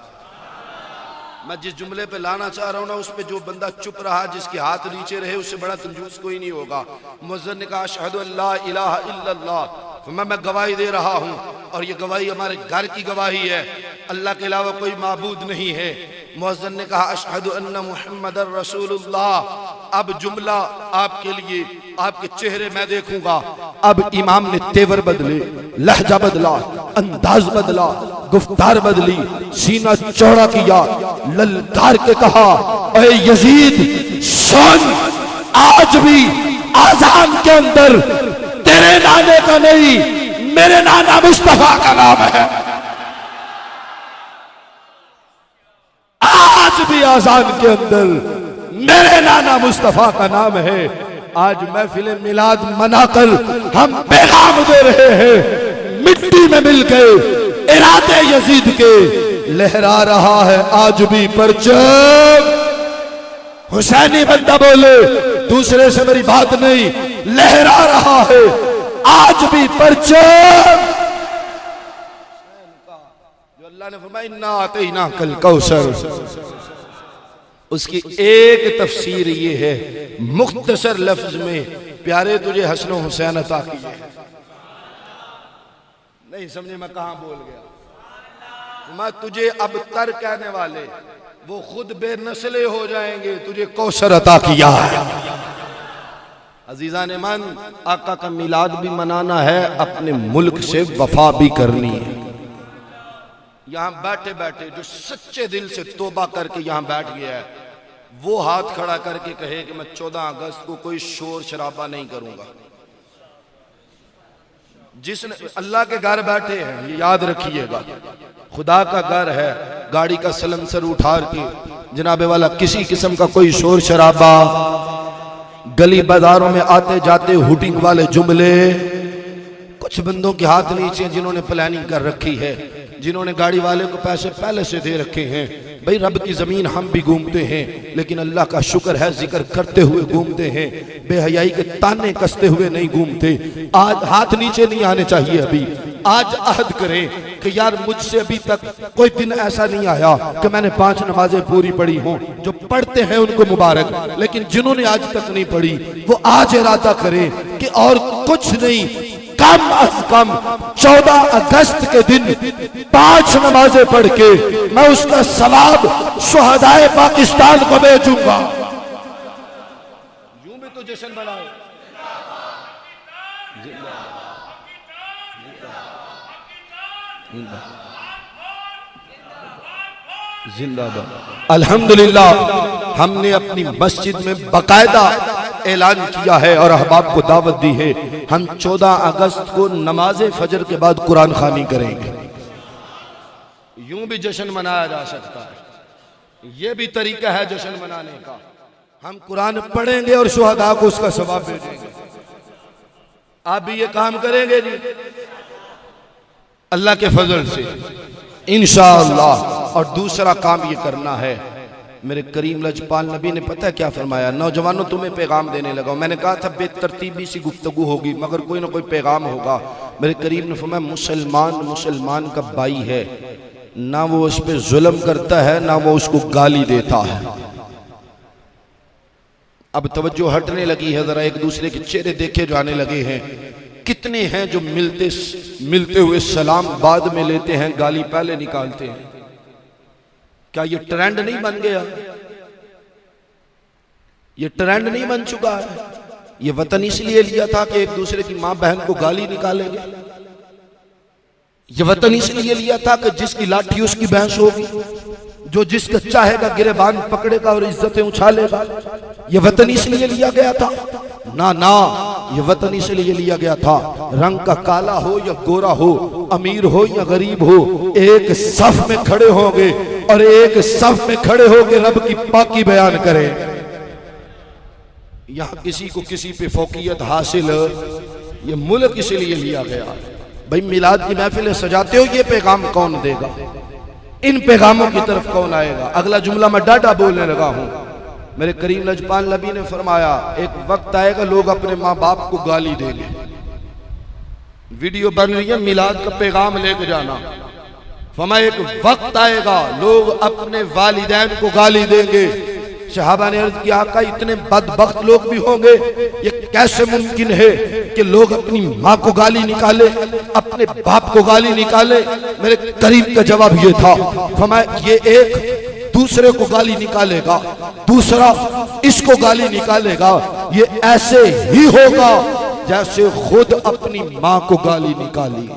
मैं जिस जुमले पे लाना चाह रहा हूं ना, उस पे जो बंदा चुप रहा, जिसके हाथ नीचे रहे, उससे बड़ा कंजूस कोई नहीं होगा। मुअज्जिन ने कहा, अशहदु अल्ला इलाहा इल्लल्लाह, मैं गवाही दे रहा हूं, और ये गवाही हमारे घर की गवाही है, अल्लाह के अलावा कोई माबूद नहीं है। मुअज्जिन ने कहा, अशहदु अन्ना मुहम्मदर रसूलुल्लाह। अब जुमला आपके लिए, आपके चेहरे मैं देखूंगा। अब इमाम ने तेवर बदले, लहजा बदला, अंदाज बदला, गुफ्तार बदली, सीना चौड़ा किया, ललकार के कहा, ऐ यजीद सुन, आज भी आजान के अंदर तेरे नाने का नहीं, मेरे नाना मुस्तफा का नाम है। आज भी आजान के अंदर मेरे नाना मुस्तफा का नाम है। आज महफिल मिलाद मनाकर हम पैगाम दे रहे हैं, मिट्टी में मिल गए इरादे यजीद के। लहरा रहा है आज भी परचम, हुसैनी बंदा बोले दूसरे से मेरी बात नहीं, लहरा रहा है आज भी परचम। जो अल्लाह ने फरमाया इन्ना आतैना कल कौसर, उसकी एक तफसीर ये है मुख्तसर लफ्ज में, प्यारे तुझे हसन हुसैन अता किए। नहीं समझे मैं कहां बोल गया? मैं तुझे अब तर कहने वाले वो खुद बेनस्ले हो जाएंगे, तुझे कौसर अता किया है। अजीजा ने मन, आका का मिलाद भी मनाना है, अपने मुल्क से वफा भी करनी है। यहां बैठे बैठे जो सच्चे दिल से तौबा करके यहां बैठ गया है, वो हाथ खड़ा करके कहे कि मैं 14 अगस्त को कोई शोर शराबा नहीं करूंगा। जिसने अल्लाह के घर बैठे हैं, ये याद रखिएगा, खुदा का घर है, गाड़ी का सलंसर उठा के जनाबे वाला किसी किस्म का कोई शोर शराबा, गली बाजारों में आते जाते हुटिंग वाले जुमले, कुछ बंदों के हाथ नीचे जिन्होंने प्लानिंग कर रखी है, जिन्होंने गाड़ी वाले को पैसे पहले से दे रखे हैं। भाई रब की जमीन हम भी घूमते हैं, लेकिन अल्लाह का शुक्र है जिक्र करते हुए घूमते हैं, बेहयाई के ताने कसते हुए नहीं घूमते। आज हाथ नीचे नहीं आने चाहिए। अभी आज अहद करें कि यार मुझसे अभी तक कोई दिन ऐसा नहीं आया कि मैंने 5 नमाजें पूरी पढ़ी हों। जो पढ़ते हैं उनको मुबारक, लेकिन जिन्होंने आज तक नहीं पढ़ी वो आज इरादा करें कि और कुछ नहीं, कम अज कम 14 अगस्त के दिन 5 नमाजें पढ़ के मैं उसका सवाब शुहदाए पाकिस्तान को भेजूंगा। यूं भी तो जश्न मनाओ। जिंदाबाद। अल्हम्दुलिल्लाह हमने अपनी मस्जिद में बाकायदा ऐलान किया है और अहबाब को दावत दी है, हम 14 अगस्त को नमाज फजर के बाद कुरान खानी करेंगे। यूं भी जश्न मनाया जा सकता है, ये भी तरीका है जश्न मनाने का। हम कुरान पढ़ेंगे और शुहदा को उसका सवाब भेजेंगे। आप भी ये काम करेंगे जी अल्लाह के फजल से इंशाअल्लाह। और दूसरा काम ये करना है, मेरे करीम लजपाल नबी ने पता है क्या फरमाया? नौजवानों तुम्हें पैगाम देने लगा। मैंने कहा था बेतरतीबी सी गुफ्तगू होगी मगर कोई ना कोई पैगाम होगा। मेरे करीम ने फरमाया मुसलमान मुसलमान का भाई है, ना वो उस पर जुल्म करता है ना वो उसको गाली देता है। अब तवज्जो हटने लगी है, जरा एक दूसरे के चेहरे देखे जाने लगे हैं। कितने हैं जो मिलते हुए सलाम बाद में लेते हैं, गाली पहले निकालते हैं। क्या ये ट्रेंड नहीं बन गया? ये ट्रेंड नहीं बन चुका है? ये वतन इसलिए लिया था कि एक दूसरे की मां बहन को गाली निकालेंगे। ये वतन इसलिए लिया था कि जिसकी लाठी उसकी भैंस होगी, जो जिसका चाहेगा गिरेबान पकड़ेगा और इज्जतें उछालेगा। ये वतन इसलिए लिया गया था? ना ना, ये वतन इसलिए लिया गया था रंग का काला हो या गोरा हो, अमीर हो या गरीब हो, एक सफ में खड़े होंगे और एक सफ में खड़े होके रब की पाकी बयान करें। यहां किसी को किसी पे फौकियत हासिल, ये मुल्क इसलिए लिया गया। भाई मिलाद की महफिलें सजाते हो, ये पैगाम कौन देगा? इन पैगामों की तरफ कौन आएगा? अगला जुमला मैं डाटा बोलने लगा हूं। मेरे करीम लजपाल नबी ने फरमाया एक वक्त आएगा लोग अपने माँ बाप को गाली देंगे। वीडियो बन रही है, मिलाद का पैगाम लेके जाना। फरमाया एक वक्त आएगा लोग अपने वालिदैन को गाली देंगे। सहाबा ने अर्ज किया आका इतने बदबख्त लोग भी होंगे, ये कैसे मुमकिन है कि लोग अपनी माँ को गाली निकाले, अपने बाप को गाली निकाले? मेरे करीम का जवाब ये था, फरमाया ये एक दूसरे को गाली निकालेगा, दूसरा इसको गाली निकालेगा। ये ऐसे ही होगा जैसे खुद अपनी माँ को गाली निकाली।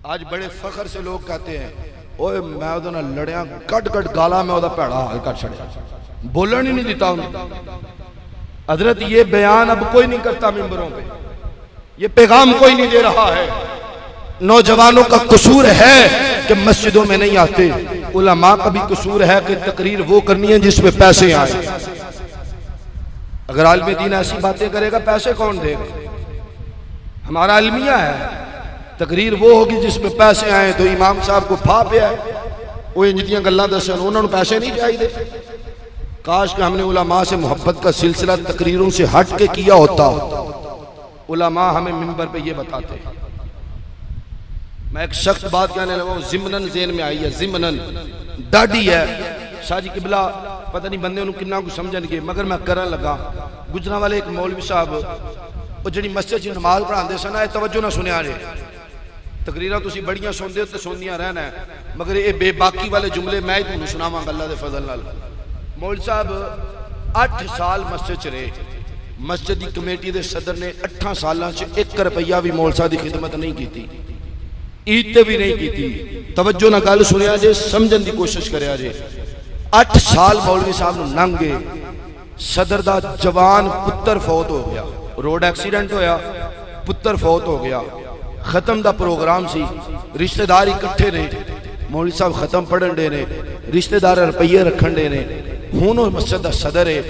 आज बड़े फखर से लोग कहते हैं ओए मैं उहदे नाल लड़िया, कट कट गाला मैं उहदा भैड़ा हाल कर छड़िया, बोलन ही नहीं दिता उन्हें। हजरत ये बयान अब कोई नहीं करता मिंबरों पे, ये पैगाम कोई नहीं दे रहा है। नौजवानों का कसूर है कि मस्जिदों में नहीं आते, उलमा का भी कसूर है कि तकरीर वो करनी है जिसमें पैसे आए। अगर आलिम दीन ऐसी बातें करेगा पैसे कौन देगा? हमारा अलमिया है। तकरीर वो होगी जिसमें पैसे आए तो इमाम साहब को फा पे आए, वो इंजियां गल्लां दसन, उन्होंने पैसे नहीं चाहिए। काश कि हमने उलमा से मोहब्बत का सिलसिला तकरीरों से हट के किया होता। उलमा हमें मिंबर पे ये बताते हैं। मैं एक सख्त बात कहने लगा हूं, जिमनन ज़हन में आई है, जिमनन दाढ़ी है शाहजी किबला, पता नहीं बंदे उन्होंने कितना कुछ समझणगे, मगर मैं करन लगा। गुजरा वाले एक मौलवी साहब वो जी मस्जिद च नमाज पढ़ाते सन, तवज्जो ना सुनिया जे तकरीरां तुसीं बड़ियां सुनदे हो ते सुनदियां रहना है, मगर ये बेबाकी वाले जुमले मैं तुहानूं सुनावांगा अल्लाह दे फजल नाल। मौलवी साहब 8 साल मस्जिद च रहे, मस्जिद की कमेटी के सदर ने 8 सालों च 1 रुपया भी मौलवी साहब की खिदमत नहीं की, ईद ते भी नहीं की। तवज्जो ना गल सुनिया जे, समझण की कोशिश करिया जे। 8 साल मौलवी साहब नूं लंघ गए, सदर दा जवान पुत्र फौत हो गया, रोड एक्सीडेंट होया, पुत्र फौत हो गया, खत्म दा प्रोग्राम सी, रिश्तेदार इकट्ठे ने, मौलवी साहब खत्म पढ़न डे ने, रिश्तेदार रुपये रखन डे ने। हुण वो मस्जिद दा सदर है,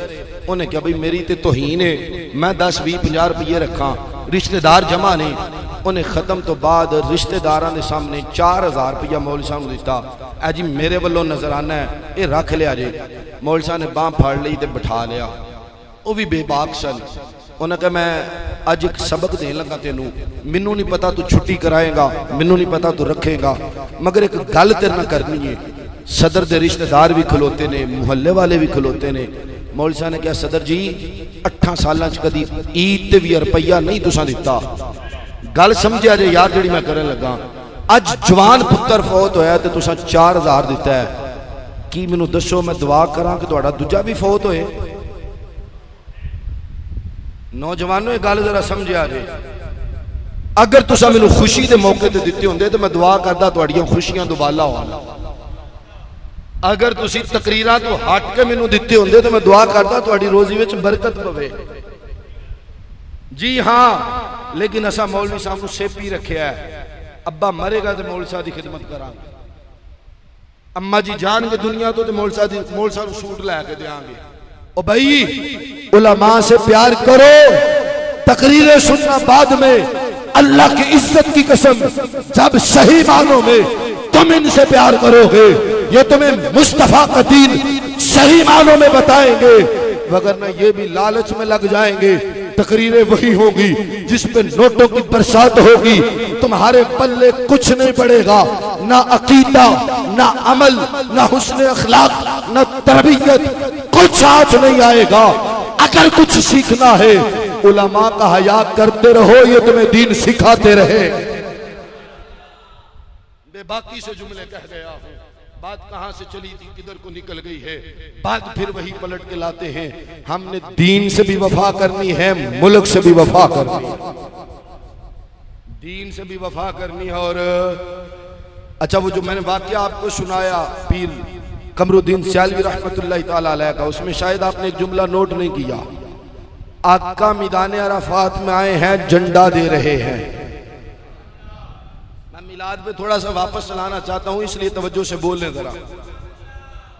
उन्हें कहा भाई मेरी तो तोहीन है, मैं 10 20 50 रुपये रखा, रिश्तेदार जमा ने। उन्हें खत्म तो बाद रिश्तेदारों के सामने 4000 रुपया मौलवी साहब को दिता, ऐ जी मेरे वालों नजराना है, ये रख लिया जे। मौलवी साहब ने बांह फाड़ ली तो बिठा लिया, वो भी बेबाक सन। उन्हें कहा मैं अज एक सबक देन लगा तेनू, मैनू नहीं पता तू छुट्टी कराएगा, मैनू नहीं पता तू रखेगा, मगर एक गल तेरे नाल करनी है। सदर के रिश्तेदार भी खलोते ने, मुहल्ले वाले भी खलोते ने। मौलवी साहब ने कहा सदर जी 8 साल कदी ईद ते भी रुपया नहीं तुसां दिता, गल समझिया जे यार जी मैं करन लगा। अज जवान पुत्र फौत होया तो तुसां 4000 दिता है, की मैनू दसो मैं दुआ करा कि तुहाडा दूजा भी फौत होए। नौजवानों ये गल जरा समझिया जे, अगर तुसां मैनू खुशी के मौके ते दिते होंदे तो मैं दुआ करदा तुहाडियां खुशियां दुबाला होण। अगर तुसी तकरीरां तो हट के मैनू दिते होंदे तो मैं दुआ करदा तुहाडी रोजी विच बरकत पवे। जी हाँ, लेकिन असा मौलवी साहब को सेपी रखिया है, अब्बा मरेगा तो मौलवी साहब की खिदमत करांगे, अम्मा जी जान के दुनिया तो मौलवी साहब सूट लैके देंगे। ओ भाई उलमा से प्यार करो, तकरीरें सुनना बाद में, अल्लाह की इज्जत की कसम जब सही मानों में तुम इनसे प्यार करोगे ये तुम्हें मुस्तफा का दीन सही मानों में बताएंगे, वगरना ये भी लालच में लग जाएंगे। तकरीरें वही होगी जिस पे नोटों की बरसात होगी, तुम्हारे पल्ले कुछ नहीं पड़ेगा, ना अकीदा, ना अमल, ना हुस्न अखलाक, ना तरबियत, कुछ हाथ नहीं आएगा। अगर कुछ सीखना है उलमा का हया करते रहो, ये तुम्हें दीन सिखाते रहे। बेबाकी से जुमले कह गया हूं, बात कहां से चली थी किधर को निकल गई है, बात फिर वही पलट के लाते हैं। हमने दीन से भी वफा करनी है, मुल्क से भी वफा करनी है, दीन से भी वफा करनी है। और अच्छा वो जो मैंने वाकया आपको सुनाया पीर कमरुद्दीन सियालवी रहमतुल्लाह ताला अलैह का, उसमें शायद आपने एक जुमला नोट नहीं किया। आका मैदान अराफात में आए हैं, झंडा दे रहे हैं। मैं मिलाद पे थोड़ा सा वापस चलाना चाहता हूं, इसलिए तवज्जो से बोल लें जरा।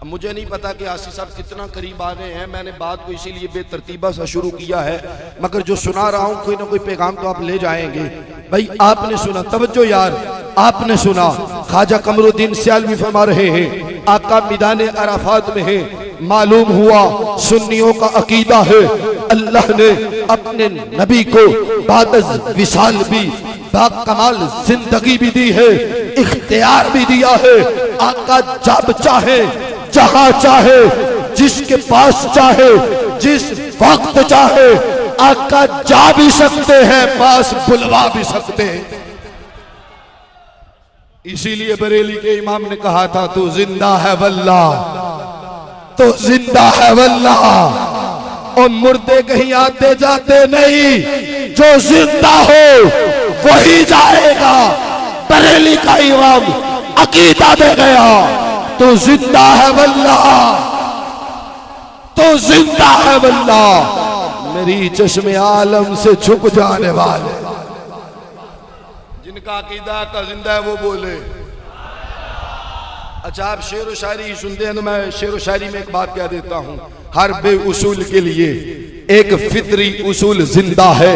अब मुझे नहीं पता कि आसिफ साहब कितना करीब आ रहे हैं, मैंने बात को इसीलिए बेतरतीबा सा शुरू किया है, मगर जो सुना रहा हूं कोई ना कोई पैगाम तो आप ले जाएंगे। भाई आपने सुना, तवज्जो यार, आपने सुना ख्वाजा कमरुद्दीन सियालवी फरमा रहे हैं आका मैदान अराफात में है, मालूम हुआ सुन्नियों का अकीदा है अल्लाह ने अपने नबी को बाद विसाल भी बाकमाल जिंदगी भी दी है, इख्तियार भी दिया है। आका जब चाहे, जहां चाहे, जिसके पास चाहे, जिस वक्त चाहे आका जा भी सकते हैं, पास बुलवा भी सकते हैं। इसीलिए बरेली के इमाम ने कहा था तू जिंदा है वल्लाह, तो जिंदा है वल्लाह। और मुर्दे कहीं आते जाते नहीं, जो जिंदा हो वही जाएगा। बरेली का इमाम अकीदा दे गया, तो जिंदा है वल्लाह, तो जिंदा है वल्लाह। मेरी चश्मे आलम से छुप जाने वाले, जिनका अकीदा का जिंदा है वो बोले। अच्छा आप शेर व शायरी सुनते हैं तो मैं शेर व शायरी में एक बात कह देता हूँ, हर बे उसूल के लिए एक फितरी उसूल जिंदा है,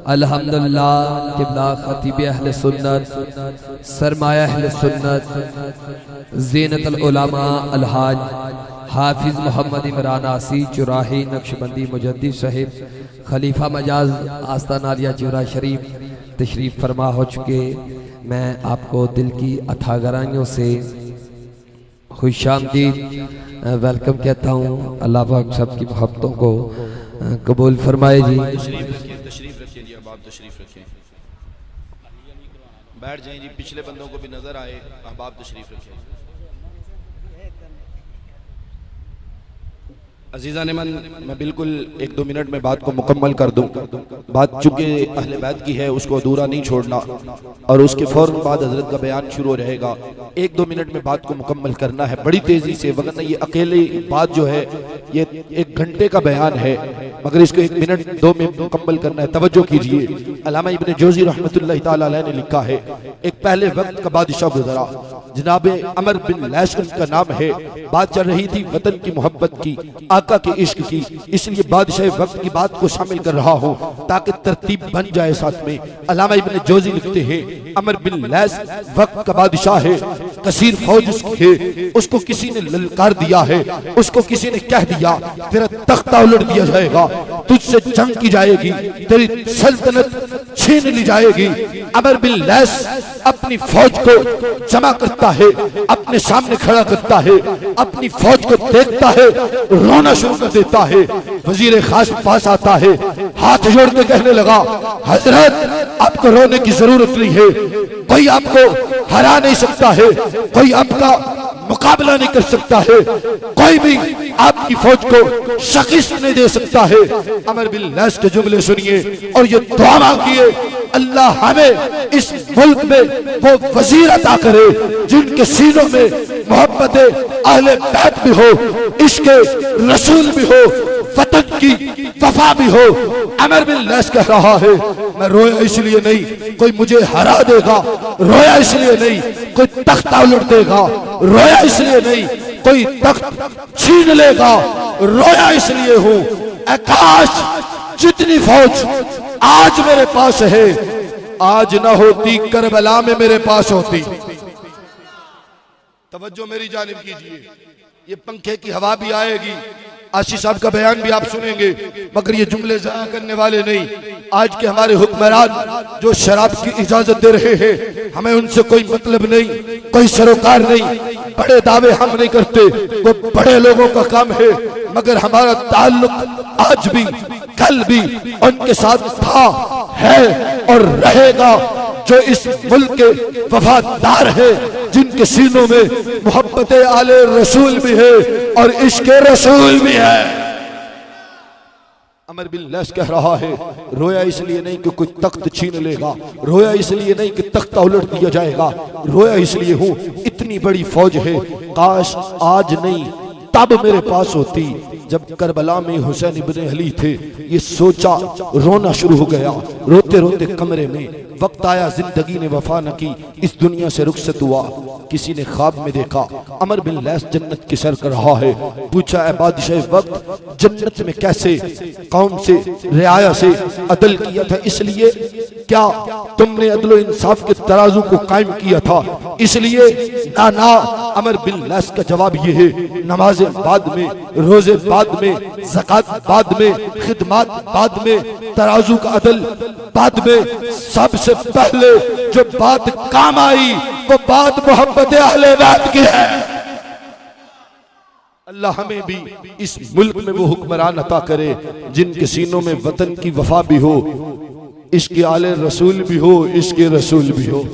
अल्हम्दुलिल्लाह किबला खतीब अहले सुन्नत सरमाया अहले सुन्नत ज़ीनतुल उलमा अलहाज हाफिज मोहम्मद इमरान आसी चुराही नक्शबंदी मुजद्दिद साहिब खलीफा मजाज आस्ताना आलिया चूरा शरीफ तशरीफ फरमा हो चुके। मैं आपको दिल की अथाह गहराइयों से खुशामदीद वेलकम कहता हूँ। अल्लाह पाक सबकी मोहब्बतों को कबूल फरमाए जी। तशरीफ रखिए जी, अब आप तशरीफ रखिए, बैठ जाएं जी, पिछले बंदों को भी नजर आए। अब आप तशरीफ रखिए। अजीज़ा ने मैं बिल्कुल 1-2 मिनट में बात को मुकम्मल कर दूं। बात चूंकि अहले बैत की है उसको अधूरा नहीं छोड़ना, और उसके फौरन बाद हजरत का बयान शुरू रहेगा। 1-2 मिनट में बात को मुकम्मल करना है बड़ी तेजी से, वरना ये अकेले बात जो है ये 1 घंटे का बयान है, मगर इसको 1 मिनट 2 में मुकम्मल करना है। तवज्जो कीजिए, अल्लामा इब्न जौज़ी रहमतुल्लाह तआला अलैह ने लिखा है, एक पहले वक्त का बादशाह गुजरा, जनाब अमर बिन लैस उनका नाम है। बात चल रही थी वतन की मोहब्बत की, आका के इश्क की, इसलिए बादशाह वक्त की बात को शामिल कर रहा हूँ ताकि तरतीब बन जाए साथ में। अल्लामा इब्न जौज़ी लिखते हैं, अमर बिन लैस वक्त का बादशाह है, कसीर फौज उसकी है, उसको किसी ने ललकार दिया है, उसको किसी ने कह दिया तेरा तख्ता उलट दिया जाएगा, तुझसे जंग की जाएगी, तेरी सल्तनत छीन ली जाएगी। अमर बिन लैस अपनी फौज को जमा करता है, अपने सामने खड़ा करता है, अपनी फौज को देखता है, रोना शुरू कर देता है। वजीर खास पास आता है, हाथ जोड़ के कहने लगा, हजरत आपको रोने की जरूरत नहीं है, कोई आपको हरा नहीं सकता है, कोई आपका मुकाबला नहीं कर सकता है, कोई भी आपकी फौज को शिकस्त नहीं दे सकता है। अमर बिन लैस के जुमले सुनिए और ये दुआ मांगिए, अल्लाह हमें इस मुल्क में वो वजीर अता करे जिनके सीनों में मोहब्बत अहले बैत भी हो, इश्क रसूल भी हो, वतन की वफा भी हो। अमर बिन लैस कह रहा है, मैं रोया इसलिए नहीं कोई मुझे हरा देगा, रोया इसलिए नहीं कोई तख्ता उलट देगा, रोया इसलिए नहीं कोई तख्त छीन लेगा, रोया इसलिए हूं आकाश जितनी फौज आज मेरे पास है, आज ना होती करबला में मेरे पास होती। तवज्जो मेरी जानिब कीजिए, ये पंखे की हवा भी आएगी, आशी साहब का बयान भी आप सुनेंगे, मगर ये जुमले ज़ाया करने वाले नहीं। आज के हमारे हुक्मरान जो शराब की इजाजत दे रहे हैं, हमें उनसे कोई मतलब नहीं, कोई सरोकार नहीं, बड़े दावे हम नहीं करते, वो बड़े लोगों का काम है, मगर हमारा ताल्लुक आज भी कल भी उनके साथ था, है और रहेगा, जो इस मुल्क के वफादार है, जिनके सीनों में मोहब्बत आले रसूल भी है और इश्क रसूल भी है। अमर बिन लैस कह रहा है, रोया इसलिए नहीं कि कोई तख्त छीन लेगा, रोया इसलिए नहीं कि तख्ता उलट दिया जाएगा, रोया इसलिए हूं इतनी बड़ी फौज है, काश आज नहीं तब मेरे पास होती जब करबला में हुसैन इब्ने अली थे। ये सोचा, रोना शुरू हो गया, रोते रोते कमरे में। वक्त आया जिंदगी ने वफा न की, इस दुनिया से रुखसत हुआ, किसी ने ख्वाब में देखा अमर बिन लैस जन्नत की सर कर रहा है। पूछा, ए बादशाह वक्त जन्नत में कैसे, कौम से रियाया से अदल किया था, इसलिए क्या तुमने अदल इंसाफ के तराजू को कायम किया था, इसलिए ना ना। अमर बिन लैस का जवाब ये है, नमाजें बाद में, रोजे बाद में, ज़कात बाद में, खिदमत बाद में, तराजू का अदल बाद में, सबसे पहले जो बात काम आई वो बात मोहब्बत अहले बैत की है। अल्लाह हमें भी इस मुल्क में वो हुक्मरान अता करे जिनके सीनों में वतन की वफा भी हो, इश्क़ आले रसूल भी हो, इश्क़ रसूल भी हो,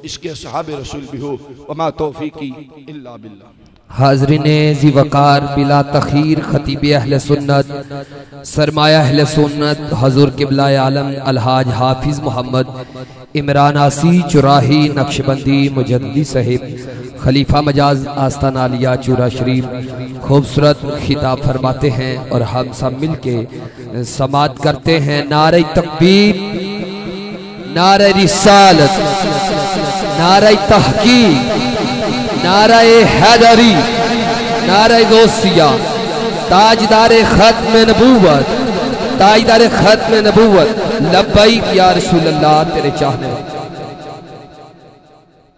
इश्क़ असहाबे रसूल भी हो। वमा तौफीकी इल्ला बिल्लाह। हाज़रीने ज़ी वक़ार बिला तख़ीर खतीब अहले सुन्नत सरमाया अहले सुन्नत हज़ूर क़िबला आलम अलहाज हाफिज़ मोहम्मद इमरान आसी चुराही नक्शबंदी मुजद्दिद साहिब खलीफा मजाज आस्ताना आलिया चूरा शरीफ खूबसूरत खिताब फरमाते हैं और हम सब मिल के समात करते हैं। नारे तकबीर, नारे रिसालत, नारे तहकीक, नारे हैदरी, नारे गौसिया, ताजदार खत्म नबूवत, ताजदार खत्म नबूवत लब्बैक या रसूल अल्लाह, तेरे चाहने